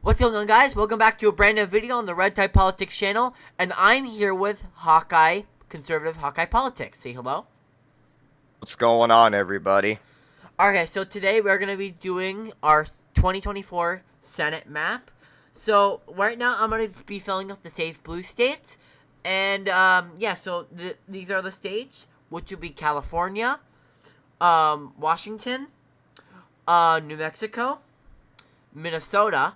What's going on, guys? Welcome back to a brand new video on the Red Tide Politics channel, and I'm here with Hawkeye, conservative Hawkeye Politics. Say hello. What's going on, everybody? Okay, so today we're going to be doing our 2024 Senate map. So right now I'm going to be filling out the safe blue states, and so these are the states, which would be California, Washington, New Mexico, Minnesota.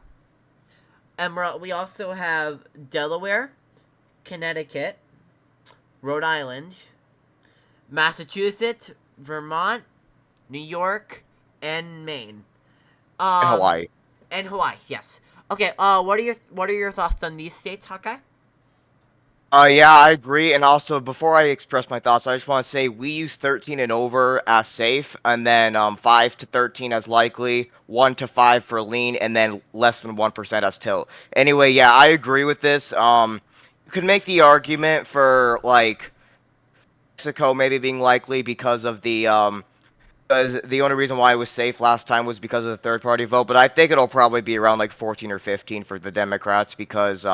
And we also have Delaware, Connecticut, Rhode Island, Massachusetts, Vermont, New York, and Maine. In Um, Hawaii. and Hawaii. Yes. Okay. What are your thoughts on these states, Hawkeye? Yeah, I agree. And also, before I express my thoughts, I just want to say we use 13 and over as safe, and then 5 to 13 as likely, 1 to 5 for lean, and then less than 1% as tilt. Anyway, yeah, I agree with this. You could make the argument for like Mexico maybe being likely because of the only reason why it was safe last time was because of the third party vote, but I think it'll probably be around like 14 or 15 for the Democrats because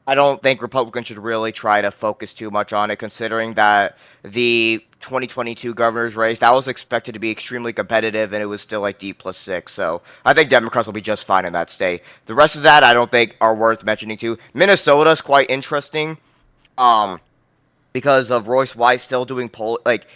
I don't think Republicans should really try to focus too much on it, considering that the 2022 governor's race that was expected to be extremely competitive, and it was still like D+6. So I think Democrats will be just fine in that state. The rest of that I don't think are worth mentioning too. Minnesota's quite interesting, um, because of Royce White still doing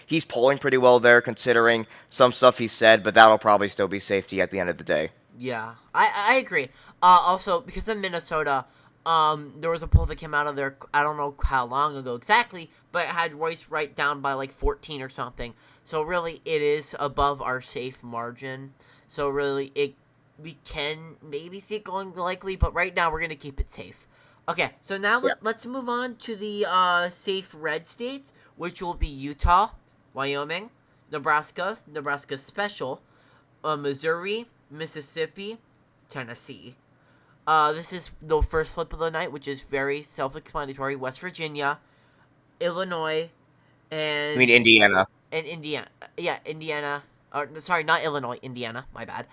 he's polling pretty well there, considering some stuff he said, but that'll probably still be safety at the end of the day. Yeah, I agree. Also, because of Minnesota, there was a poll that came out of there, I don't know how long ago exactly, but it had Royce right down by like 14 or something. So really, it is above our safe margin. So really, we can maybe see it going likely, but right now we're going to keep it safe. Okay, so now let's move on to the safe red states, which will be Utah, Wyoming, Nebraska Special, Missouri, Mississippi, Tennessee. This is the first flip of the night, which is very self-explanatory. West Virginia, Illinois, I mean and Indiana, Indiana. Yeah, Indiana. Or sorry, not Illinois. Indiana. My bad.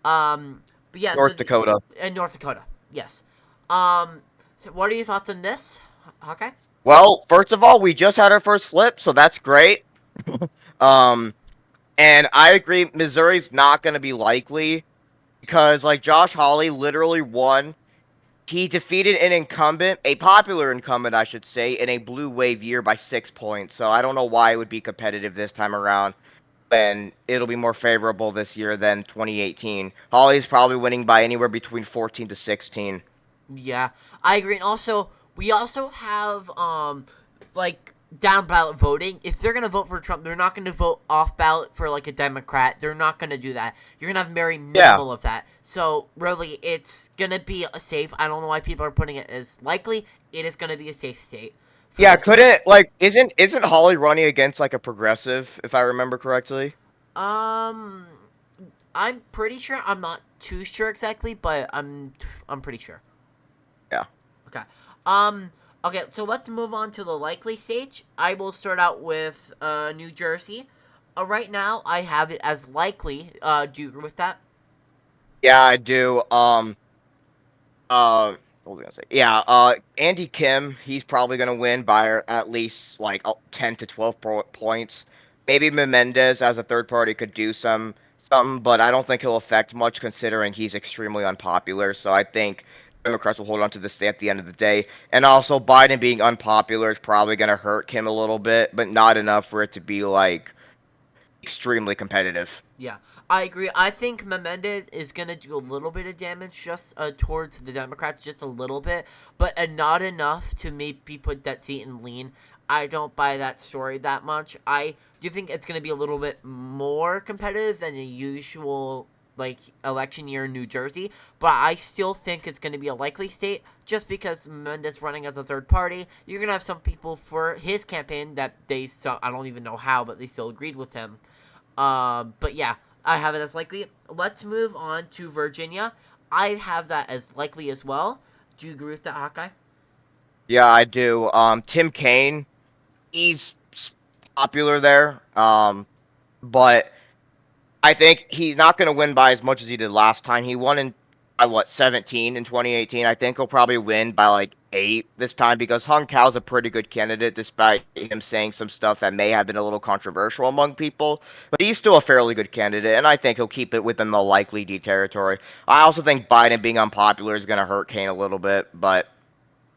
But yeah, North Dakota. and North Dakota. Yes. Um. So what are your thoughts on this, Hawkeye? Well, first of all, we just had our first flip, so that's great. Um, and I agree, Missouri's not going to be likely because, like, Josh Hawley literally won. He defeated an incumbent, a popular incumbent, I should say, in a blue wave year by 6 points. So I don't know why it would be competitive this time around when it'll be more favorable this year than 2018. Hawley's probably winning by anywhere between 14 to 16. Yeah, I agree. And also, we also have like down ballot voting. If they're gonna vote for Trump, they're not gonna vote off ballot for like a Democrat. They're not gonna do that. You're gonna have very Yeah. minimal of that. So really, it's gonna be a safe. I don't know why people are putting it as likely. It is gonna be a safe state for Yeah, this year. couldn't like isn't Holly running against like a progressive, if I remember correctly? Um, I'm pretty sure. I'm not too sure exactly, but I'm pretty sure. Yeah. Okay. Um. Okay. So let's move on to the likely stage. I will start out with New Jersey. Right now, I have it as likely. Do you agree with that? Yeah, I do. What was I gonna say? Yeah, Andy Kim, he's probably gonna win by at least like 10 to 12 points. Maybe Menendez as a third party could do something, but I don't think he'll affect much considering he's extremely unpopular. So I think Democrats will hold on to this state at the end of the day. And also, Biden being unpopular is probably gonna hurt Kim a little bit, but not enough for it to be like extremely competitive. Yeah, I agree. I think Menendez is gonna do a little bit of damage just towards the Democrats, just a little bit, but not enough to maybe put that seat in lean. I don't buy that story that much. I do think it's gonna be a little bit more competitive than the usual like election year in New Jersey, but I still think it's gonna be a likely state just because Menendez running as a third party. You're gonna have some people for his campaign that they still, I don't even know how, but they still agreed with him. But yeah, I have it as likely. Let's move on to Virginia. I have that as likely as well. Do you agree with that, Hawkeye? Yeah, I do. Tim Kaine, he's popular there. But I think he's not going to win by as much as he did last time. He won in by what 17 in 2018. I think he'll probably win by like 8 this time because Hung Kao's a pretty good candidate, despite him saying some stuff that may have been a little controversial among people. But he's still a fairly good candidate, and I think he'll keep it within the likely D territory. I also think Biden being unpopular is going to hurt Kane a little bit, but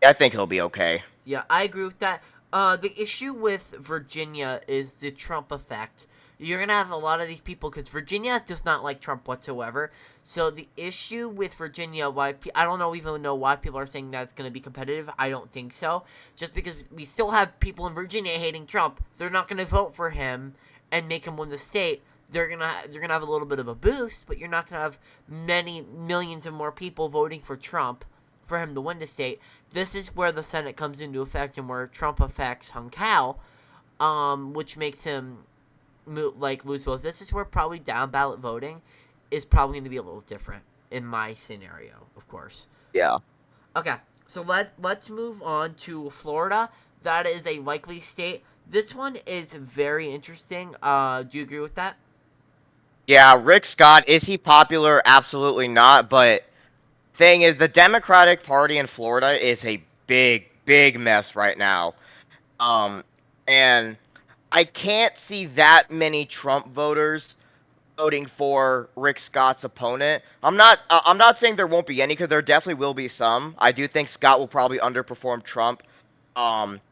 I think he'll be okay. Yeah, I agree with that. The issue with Virginia is the Trump effect. You're gonna have a lot of these people because Virginia does not like Trump whatsoever. So the issue with Virginia, I don't even know why people are saying that it's gonna be competitive. I don't think so. Just because we still have people in Virginia hating Trump, they're not gonna vote for him and make him win the state. They're gonna have a little bit of a boost, but you're not gonna have many millions of more people voting for Trump for him to win the state. This is where the Senate comes into effect and where Trump affects Hung Kao, which makes him lose votes. This is where probably down ballot voting is probably going to be a little different in my scenario, of course. Yeah. Okay, so let's move on to Florida. That is a likely state. This one is very interesting. Do you agree with that? Yeah, Rick Scott, is he popular? Absolutely not, but thing is, the Democratic Party in Florida is a big, big mess right now. Um, and I can't see that many Trump voters voting for Rick Scott's opponent. I'm not saying there won't be any, because there definitely will be some. I do think Scott will probably underperform Trump,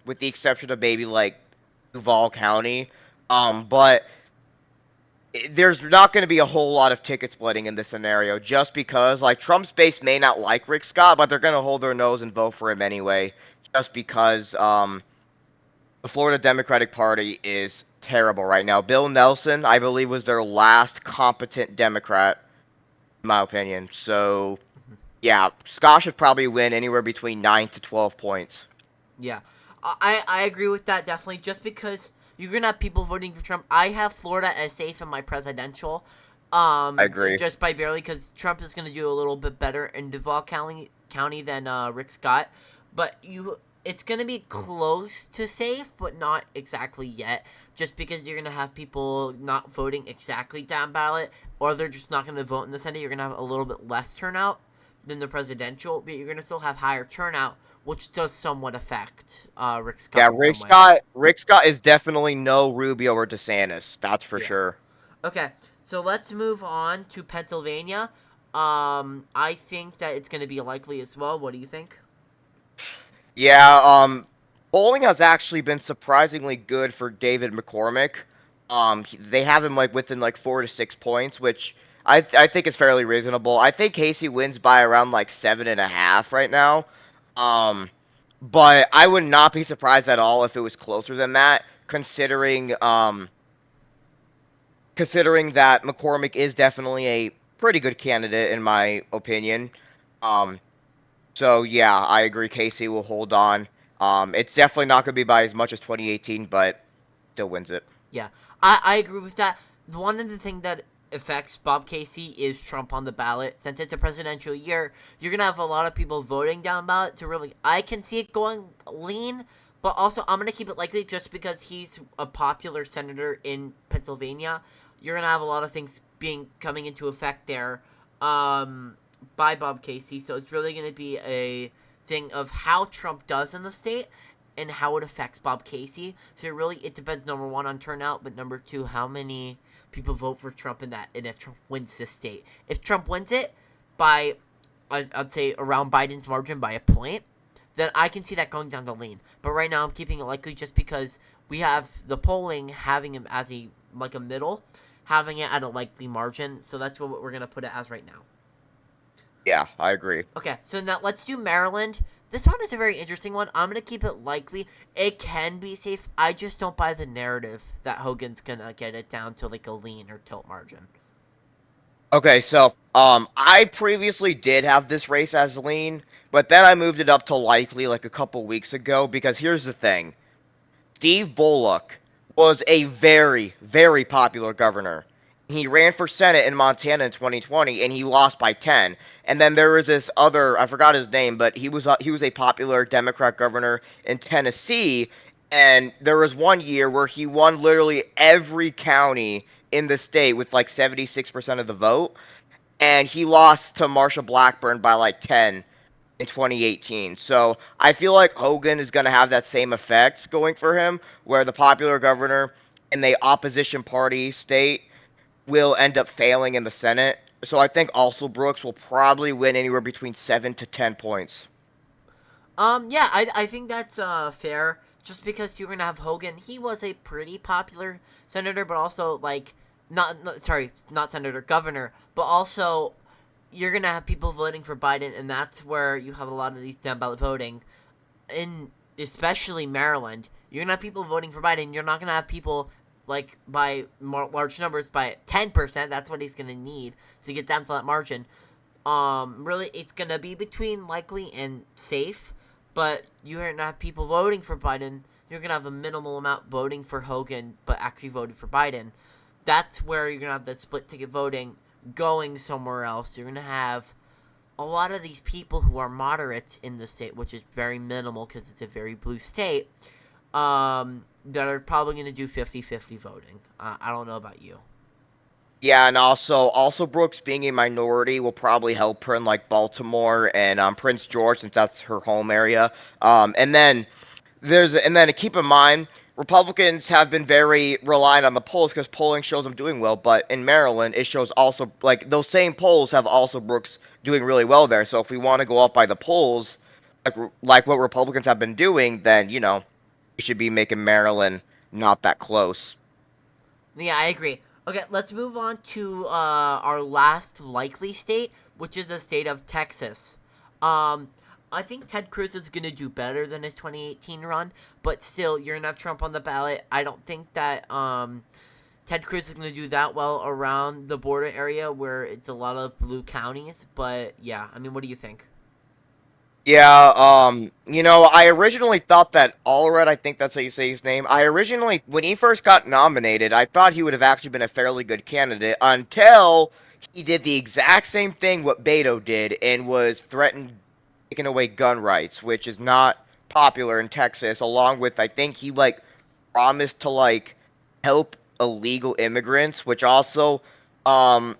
with the exception of maybe like Duval County. But there's not going to be a whole lot of ticket splitting in this scenario, just because like Trump's base may not like Rick Scott, but they're going to hold their nose and vote for him anyway, just because the Florida Democratic Party is terrible right now. Bill Nelson, I believe, was their last competent Democrat, in my opinion. So yeah, Scott should probably win anywhere between 9 to 12 points. Yeah, I agree with that definitely. Just because you're gonna have people voting for Trump, I have Florida as safe in my presidential. I agree. Just by barely, because Trump is gonna do a little bit better in Duval County than Rick Scott, but it's gonna be close to safe, but not exactly yet. Just because you're gonna have people not voting exactly down ballot, or they're just not gonna vote in the Senate. You're gonna have a little bit less turnout than the presidential, but you're gonna still have higher turnout, which does somewhat affect Rick Scott. Yeah, in some way. Rick Scott is definitely no Rubio or DeSantis. That's for Yeah. sure. Okay, so let's move on to Pennsylvania. I think that it's gonna be likely as well. What do you think? Yeah, bowling has actually been surprisingly good for David McCormick. They have him like within like 4 to 6 points, which I think is fairly reasonable. I think Casey wins by around like 7.5 right now. Um, but I would not be surprised at all if it was closer than that, considering that McCormick is definitely a pretty good candidate in my opinion. Um, so yeah, I agree. Casey will hold on. It's definitely not going to be by as much as 2018, but still wins it. Yeah, I agree with that. One of the things that affects Bob Casey is Trump on the ballot. Since it's a presidential year, you're gonna have a lot of people voting down ballot to really. I can see it going lean, but also I'm gonna keep it likely just because he's a popular senator in Pennsylvania. You're gonna have a lot of things coming into effect there, by Bob Casey. So it's really gonna be a thing of how Trump does in the state and how it affects Bob Casey. So it depends, number one, on turnout, but number two, how many people vote for Trump in that, and if Trump wins this state. If Trump wins it by, I'd say around Biden's margin by a point, then I can see that going down to lean. But right now I'm keeping it likely just because we have the polling having him as a middle, having it at a likely margin. So that's what we're gonna put it as right now. Yeah, I agree. Okay, so now let's do Maryland. This one is a very interesting one. I'm going to keep it likely. It can be safe. I just don't buy the narrative that Hogan's going to get it down to like a lean or tilt margin. Okay, so I previously did have this race as lean, but then I moved it up to likely like a couple weeks ago because here's the thing. Steve Bullock was a very, very popular governor. He ran for Senate in Montana in 2020, and he lost by 10. And then there was this other, I forgot his name, but he was a popular Democrat governor in Tennessee, and there was one year where he won literally every county in the state with like 76% of the vote. and he lost to Marsha Blackburn by like 10 in 2018. So I feel like Hogan is going to have that same effect going for him, where the popular governor in the opposition party state will end up failing in the Senate. So I think also Brooks will probably win anywhere between 7 to 10 points. Yeah, I think that's fair. Just because you're gonna have Hogan, he was a pretty popular senator, but also like not senator, governor, but also you're gonna have people voting for Biden, and that's where you have a lot of these down ballot voting in especially Maryland. You're gonna have people voting for Biden. You're not gonna have people like by large numbers by 10%. That's what he's gonna need to get down to that margin. Really, it's gonna be between likely and safe, but you're gonna have people voting for Biden. You're gonna have a minimal amount voting for Hogan, but actually voted for Biden. That's where you're gonna have the split ticket voting going somewhere else. You're gonna have a lot of these people who are moderates in the state, which is very minimal because it's a very blue state, that are probably going to do 50-50 voting. I don't know about you. Yeah, and also Brooks being a minority will probably help her in like Baltimore and Prince George, since that's her home area. And then keep in mind, Republicans have been very reliant on the polls because polling shows them doing well. But in Maryland, it shows also like those same polls have also Brooks doing really well there. So if we want to go off by the polls, like what Republicans have been doing, then we should be making Maryland not that close. Yeah, I agree. Okay, let's move on to our last likely state, which is the state of Texas. Um, I think Ted Cruz is going to do better than his 2018 run, but still, you're going to have Trump on the ballot. I don't think that Ted Cruz is going to do that well around the border area where it's a lot of blue counties, but yeah, I mean, what do you think? Yeah, I originally thought that Allred, I think that's how you say his name. I originally, when he first got nominated, I thought he would have actually been a fairly good candidate until he did the exact same thing what Beto did and was threatened taking away gun rights, which is not popular in Texas, along with, I think he, like, promised to, like, help illegal immigrants, which also, um,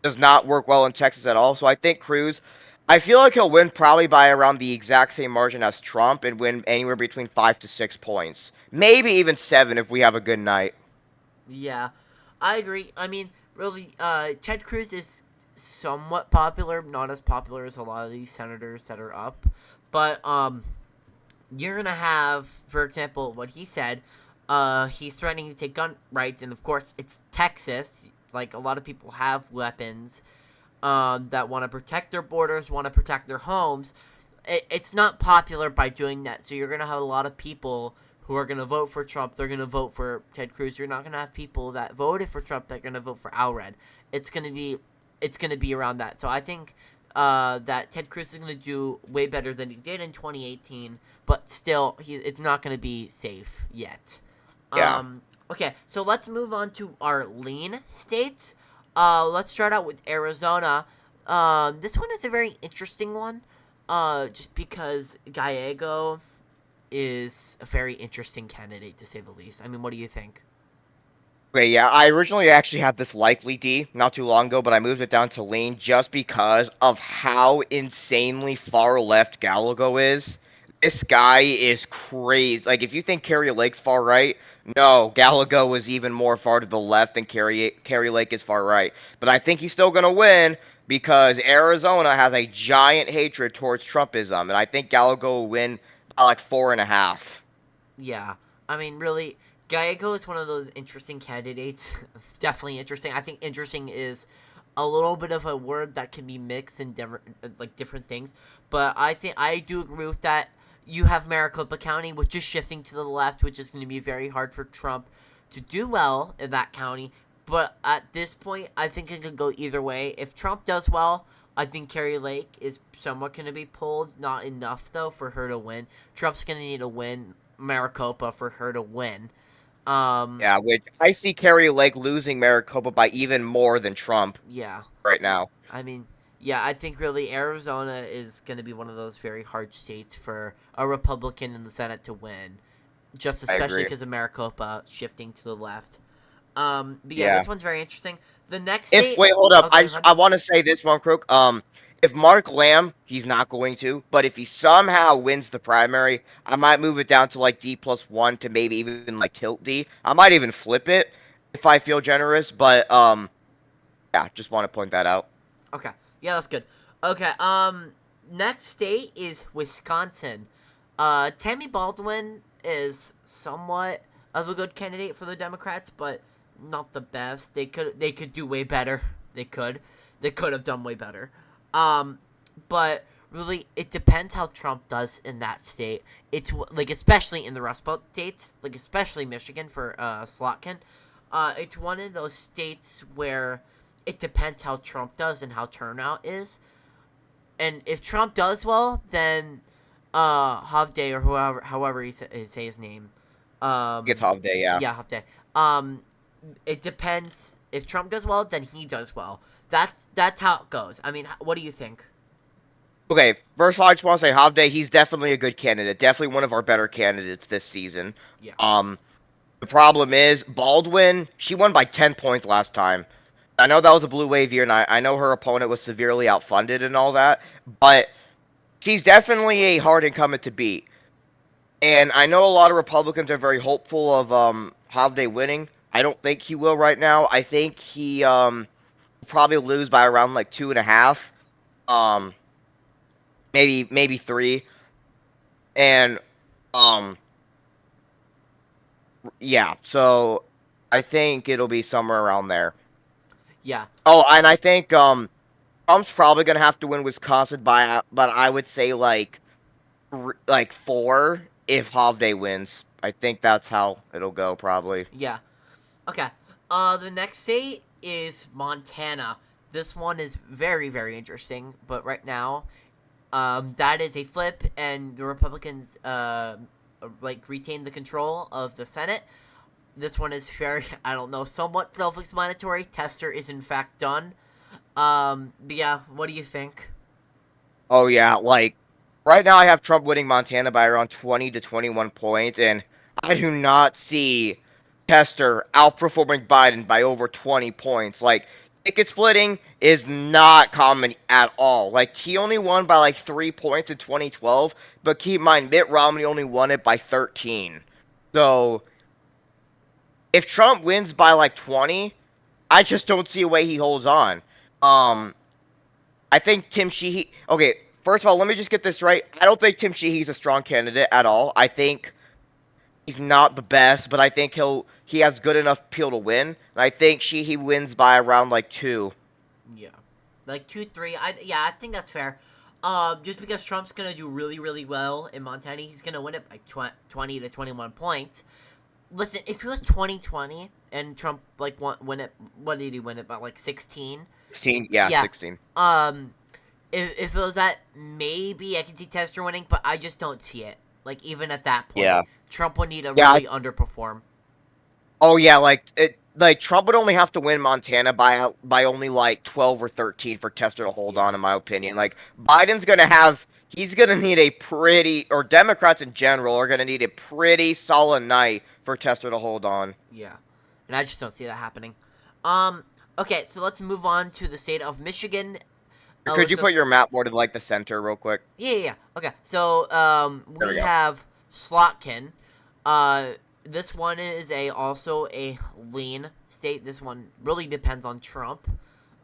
does not work well in Texas at all. So I think Cruz, I feel like he'll win probably by around the exact same margin as Trump and win anywhere between 5 to 6 points, maybe even 7 if we have a good night. Yeah, I agree. I mean, really, Ted Cruz is somewhat popular, not as popular as a lot of these senators that are up. But you're gonna have, for example, what he said. He's threatening to take gun rights, and of course, it's Texas. Like a lot of people have weapons, that want to protect their borders, want to protect their homes. It's not popular by doing that. So you're gonna have a lot of people who are gonna vote for Trump. They're gonna vote for Ted Cruz. You're not gonna have people that voted for Trump that are gonna vote for Alred. It's gonna be it's gonna be around that. So I think that Ted Cruz is gonna do way better than he did in 2018, but still, it's not gonna be safe yet. Yeah. Okay, so let's move on to our lean states. Let's start out with Arizona. This one is a very interesting one. Just because Gallego is a very interesting candidate to say the least. I mean, what do you think? Okay, yeah, I originally actually had this likely D not too long ago, but I moved it down to lean just because of how insanely far left Gallagher is. This guy is crazy. Like, if you think Kerry Lake's far right, no, Gallagher was even more far to the left than Kerry Lake is far right. But I think he's still going to win because Arizona has a giant hatred towards Trumpism, and I think Gallagher will win by like 4.5. Yeah, I mean, really, Gallego is one of those interesting candidates. Definitely interesting. I think interesting is a little bit of a word that can be mixed in different things. But I think I do agree with that. You have Maricopa County, which is shifting to the left, which is going to be very hard for Trump to do well in that county. But at this point, I think it could go either way. If Trump does well, I think Carrie Lake is somewhat going to be pulled. Not enough, though, for her to win. Trump's going to need to win Maricopa for her to win. Yeah, which I see Kerry Lake losing Maricopa by even more than Trump Yeah. right now. I mean, yeah, I think really Arizona is going to be one of those very hard states for a Republican in the Senate to win. Just I especially agree. because of Maricopa shifting to the left. But yeah, Yeah. this one's very interesting. The next If state. wait, hold up. Oh, go ahead. I want to say this one, Crook. If Mark Lamb, he's not going to, but if he somehow wins the primary, I might move it down to like D+1 to maybe even like tilt D. I might even flip it if I feel generous. But yeah, just want to point that out. Okay. Yeah, that's good. Okay. Next state is Wisconsin. Tammy Baldwin is somewhat of a good candidate for the Democrats, but not the best. They could do way better. They could have done way better. But really, it depends how Trump does in that state. It's like especially in the Rust Belt states, like especially Michigan for Slotkin. It's one of those states where it depends how Trump does and how turnout is. And if Trump does well, then Hovde or however he say his name, It's off day, yeah. yeah, Hovde. It depends. If Trump does well, then he does well. That's how it goes. I mean, what do you think? Okay, first of all, I just want to say Hovde, he's definitely a good candidate. Definitely one of our better candidates this season. Yeah. The problem is Baldwin, she won by 10 points last time. I know that was a blue wave year, and I know her opponent was severely outfunded and all that, but she's definitely a hard incumbent to beat. And I know a lot of Republicans are very hopeful of Hovde winning. I don't think he will right now. I think he will probably lose by around like 2.5. Um, maybe 3. And yeah, so I think it'll be somewhere around there. Yeah. Oh, and I think Trump's probably gonna have to win Wisconsin by, but I would say like 4 if Hovde wins. I think that's how it'll go probably. Yeah. Okay. The next state is Montana. This one is very, very interesting, but right now, that is a flip, and the Republicans, retain the control of the Senate. This one is very, I don't know, somewhat self-explanatory. Tester is in fact done. But yeah, what do you think? Oh yeah, like right now I have Trump winning Montana by around 20 to 21 points, and I do not see Tester outperforming Biden by over 20 points. Like ticket splitting is not common at all. Like he only won by like 3 points in 2012, but keep in mind Mitt Romney only won it by 13. So if Trump wins by like 20, I just don't see a way he holds on. Um, I think Tim Sheehy. Okay, first of all, let me just get this right. I don't think Tim Sheehy's a strong candidate at all. I think he's not the best, but I think he has good enough appeal to win. And I think Sheehy wins by around like 2. Yeah, like 2-3. I think that's fair. Just because Trump's gonna do really, really well in Montana, he's gonna win it by 20 to 21 points. Listen, if it was 2020 and Trump win it, what did he win it by, like 16? 16, yeah, Yeah. 16. If it was that, maybe I can see Tester winning, but I just don't see it. Like even at that point, Yeah. Trump would need to Yeah, really underperform. Oh yeah, like Trump would only have to win Montana by only like 12 or 13 for Tester to hold on, in my opinion. Like he's gonna need a pretty, or Democrats in general are gonna need a pretty solid night for Tester to hold on. Yeah, and I just don't see that happening. Okay, so let's move on to the state of Michigan. Could you put your map more to like the center real quick? Yeah. Okay, so There we we go. have Slotkin. This one is also a lean state. This one really depends on Trump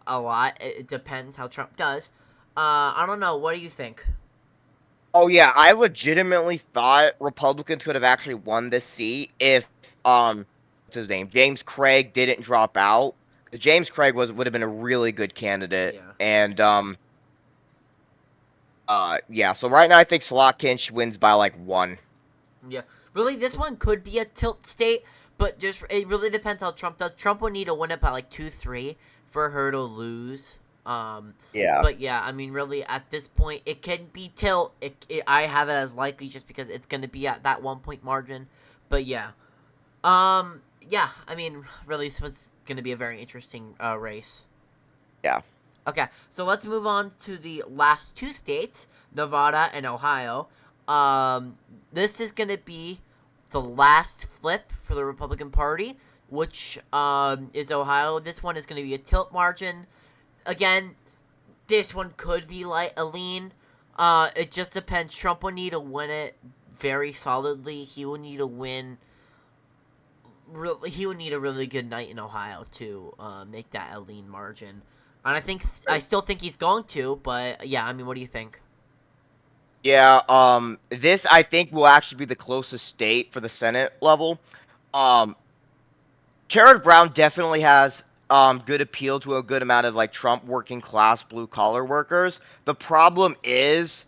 a lot. It depends how Trump does. I don't know. What do you think? Oh yeah, I legitimately thought Republicans could have actually won this seat if what's his name, James Craig didn't drop out. 'Cause James Craig would have been a really good candidate, Yeah. and yeah. So right now I think Slotkin wins by like 1. Yeah. Really, this one could be a tilt state, but just it really depends how Trump does. Trump would need to win it by like 2-3 for her to lose. Yeah. But yeah, I mean, really, at this point, it can be tilt. I have it as likely just because it's going to be at that 1 point margin. But yeah. Yeah, I mean, really, this was going to be a very interesting race. Yeah. Okay, so let's move on to the last 2 states, Nevada and Ohio. This is going to be the last flip for the Republican Party. which is Ohio. This one is going to be a tilt margin. Again, this one could be like a lean. It just depends. Trump would need to win it very solidly. He would need to win. He would need a really good night in Ohio to make that a lean margin. And I still think he's going to. But yeah, I mean, what do you think? Yeah, this I think will actually be the closest state for the Senate level. Um, Sherrod Brown definitely has good appeal to a good amount of like Trump working class blue collar workers. The problem is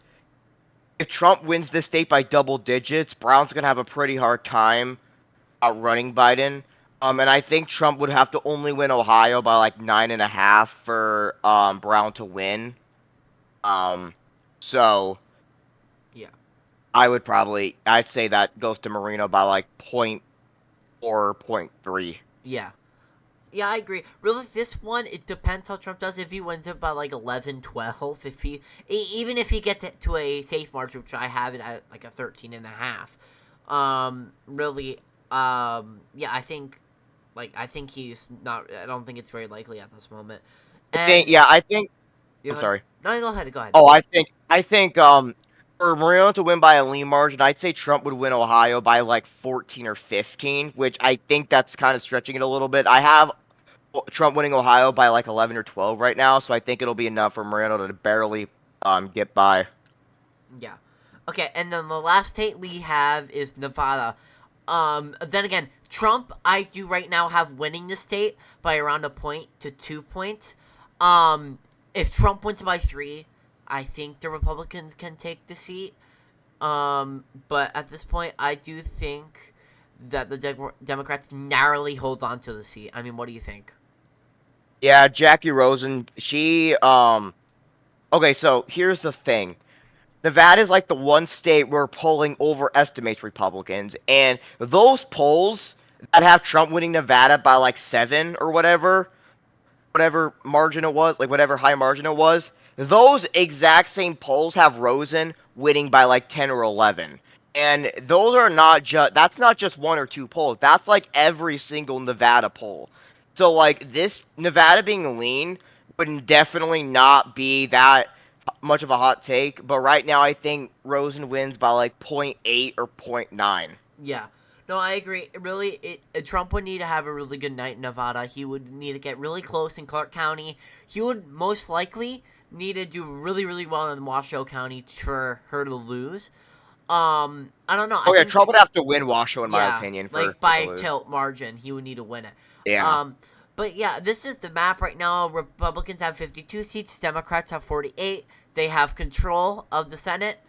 if Trump wins this state by double digits, Brown's gonna have a pretty hard time outrunning Biden. And I think Trump would have to only win Ohio by like 9.5 for Brown to win. Um, so Yeah. I'd say that goes to Marino by like point or point 0.3. Yeah. Yeah, I agree. Really, this one, it depends how Trump does. If he wins it by like 11, 12, even if he gets it to a safe margin, which I have it at like a 13.5. Really, yeah, I think he's not, I don't think it's very likely at this moment. And, I think you I'm know, sorry. no, go ahead. Oh, I think for Marino to win by a lean margin, I'd say Trump would win Ohio by like 14 or 15, which I think that's kind of stretching it a little bit. I have Trump winning Ohio by like 11 or 12 right now, so I think it'll be enough for Marino to barely get by. Yeah. Okay, and then the last state we have is Nevada. Then again, Trump, I do right now have winning the state by around a point to 2 points. If Trump wins by 3, I think the Republicans can take the seat. But at this point, I do think that the Democrats narrowly hold on to the seat. I mean, what do you think? Yeah, Jackie Rosen, she okay, so here's the thing. Nevada is like the one state where polling overestimates Republicans, and those polls that have Trump winning Nevada by like 7 or whatever margin it was, like whatever high margin it was, those exact same polls have Rosen winning by like 10 or 11. And those are not just that's not just one or two polls. That's like every single Nevada poll. So like this Nevada being lean would definitely not be that much of a hot take, but right now I think Rosen wins by like point 0.8 or point 0.9. Yeah. No, I agree. Really, Trump would need to have a really good night in Nevada. He would need to get really close in Clark County. He would most likely need to do really, really well in Washoe County for her to lose. I don't know. I Oh yeah, think, Trump would have to win Washoe in my yeah, opinion for like it to by lose. tilt margin, he would need to win it. Yeah. Um, but yeah, this is the map right now. Republicans have 52 seats. Democrats have 48. They have control of the Senate.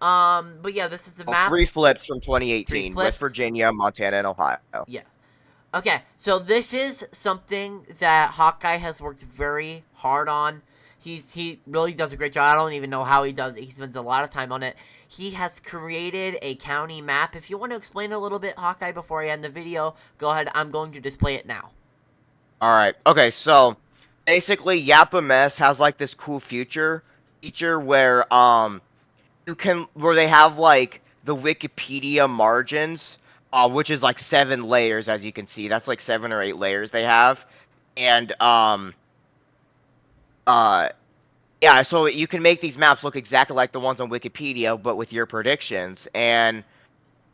But yeah, this is the map. 3 flips from Three 2018, flips. West Virginia, Montana, and Ohio. Yeah. Okay, so this is something that Hawkeye has worked very hard on. He really does a great job. I don't even know how he does it. He spends a lot of time on it. He has created a county map. If you want to explain a little bit, Hawkeye, before I end the video, go ahead. I'm going to display it now. All right. Okay, so basically Yappa has like this cool feature where where they have like the Wikipedia margins, which is like 7 layers, as you can see. That's like 7 or 8 layers they have, and uh yeah, so you can make these maps look exactly like the ones on Wikipedia, but with your predictions. And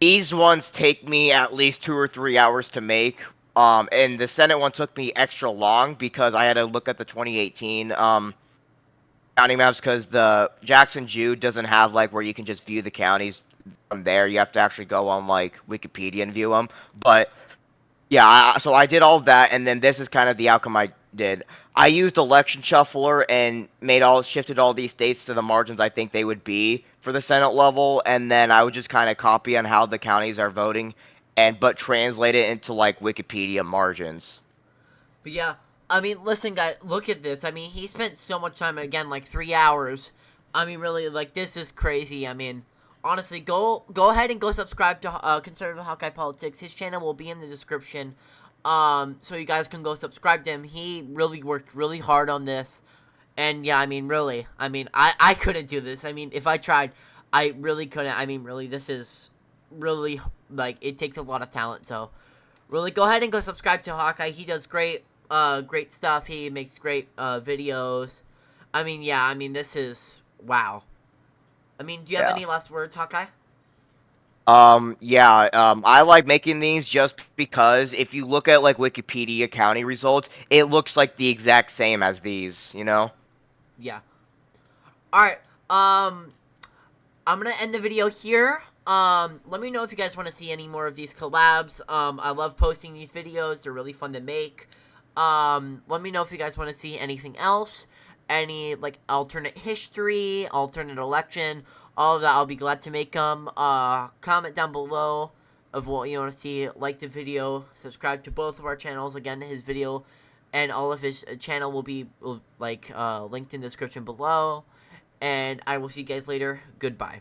these ones take me at least 2 or 3 hours to make. And the Senate one took me extra long because I had to look at the 2018 county maps because the Jackson Jude doesn't have like where you can just view the counties from there. You have to actually go on like Wikipedia and view them. But yeah, so I did all of that, and then this is kind of the outcome I did. I used Election Shuffler and shifted all these states to the margins I think they would be for the Senate level, and then I would just kind of copy on how the counties are voting, but translate it into like Wikipedia margins. But yeah, I mean, listen, guys, look at this. I mean, he spent so much time, again, like 3 hours. I mean, really, like, this is crazy. I mean, honestly, go ahead and go subscribe to Conservative Hawkeye Politics. His channel will be in the description, so you guys can go subscribe to him. He really worked really hard on this, and yeah, I mean, really, I mean, I couldn't do this. I mean, if I tried, I really couldn't. I mean, really, this is really, like, it takes a lot of talent, so really go ahead and go subscribe to Hawkeye. He does great stuff. He makes great videos. I mean, yeah, I mean, this is, wow. I mean, do you have Yeah. any last words, Hawkeye? Yeah, I like making these just because if you look at like Wikipedia county results, it looks like the exact same as these, you know? Yeah. Alright, I'm gonna end the video here. Let me know if you guys want to see any more of these collabs. I love posting these videos. They're really fun to make. Let me know if you guys want to see anything else. Any, like, alternate history, alternate election, all of that. I'll be glad to make them. Comment down below of what you want to see. Like the video. Subscribe to both of our channels. Again, his video and all of his channel will be, linked in the description below. And I will see you guys later. Goodbye.